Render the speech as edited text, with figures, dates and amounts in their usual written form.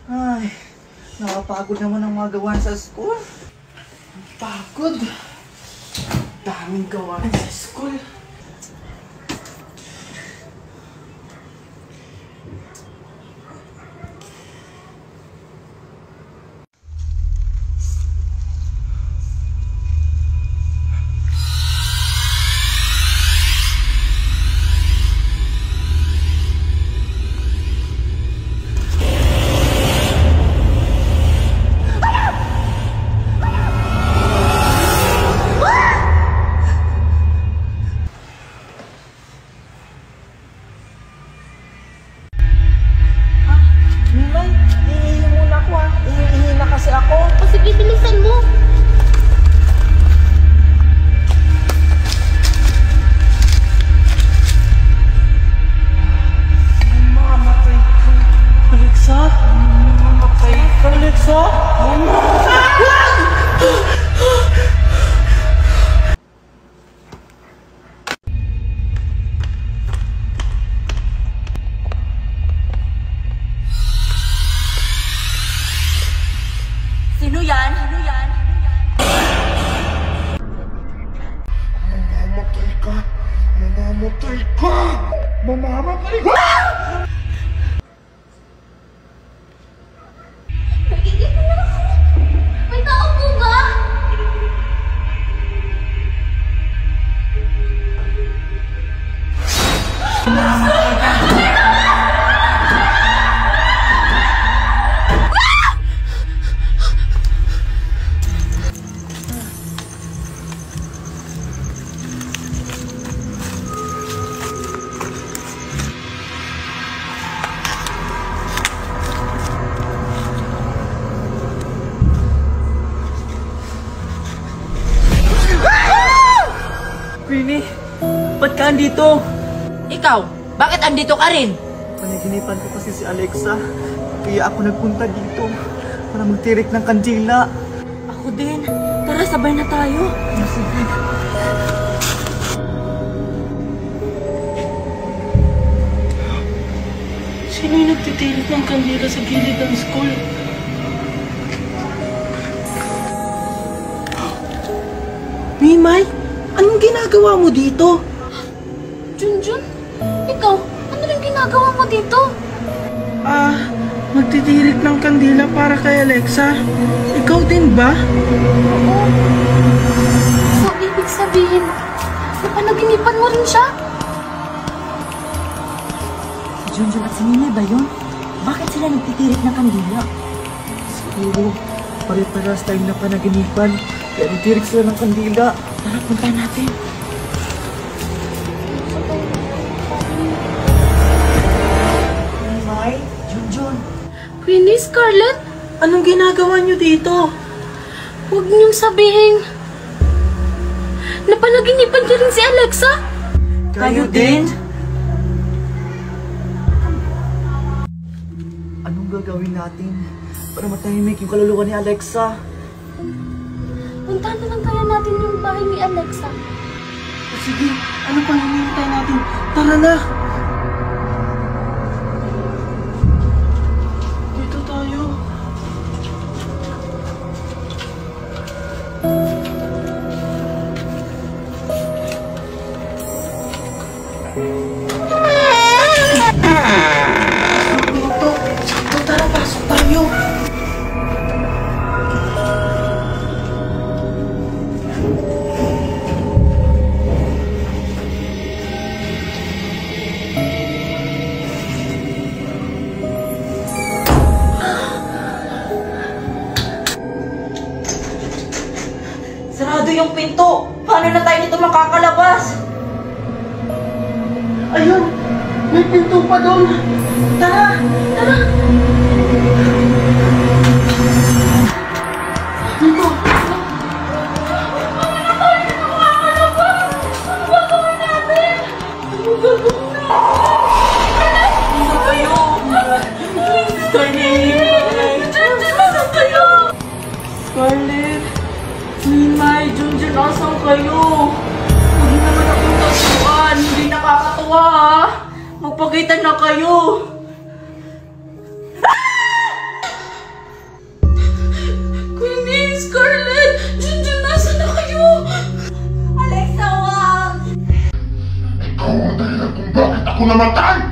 Ay, nakapagod naman ang mga gawain sa school. Pagod. Daming gawain sa school. Sino yan? Mamamatay ka! Mamamatay ka! Mamamatay ka! Nagigit na ako! May tao po ba? Queenie, ba't ka andito? Ikaw, bakit andito ka rin? Panaginipan ko kasi si Alexa. Kaya ako nagpunta dito para magtirik ng kandila. Ako din. Tara, sabay na tayo. Sige. Sino yung nagtitirik ng kandila sa gilid ng school? Mimay, anong ginagawa mo dito? Junjun, ikaw, ano lang ginagawa mo dito? Magtitirik ng kandila para kay Alexa. Ikaw din ba? Oo. So, ibig sabihin, napanaginipan mo rin siya? Si Junjun at si Mimay ba yun? Bakit sila nagtitirik ng kandila? Siguro, pare-paras tayong napanaginipan. Kaya nagtirik sila ng kandila. Tara, punta natin. Mimay, Junjun. Queenie, Scarlett, Anong ginagawa niyo dito? huwag niyong sabihin. Napanaginipan niyo rin si Alexa? Kayo din? Anong gagawin natin para matahimik yung kaluluwa ni Alexa? Puntahan na lang kaya natin yung bahay ni Alexa. Sige, ano pang hinihintay natin? Tara na! Dito tayo. Sakto, tara, pasok tayo. Sarado yung pinto! Paano na tayo dito makakalabas? Ayun! May pinto pa doon! Tara! Tara! Dito! Scarlett! Mimay! Junjun! Asan kayo? Huwag niyo naman akong tatuan. Hindi nakakatuwa ha. Magpakita na kayo. Scarlett! Junjun, nasa na kayo? Alexa, wag! Ikaw ang dahilan kung bakit ako namatay!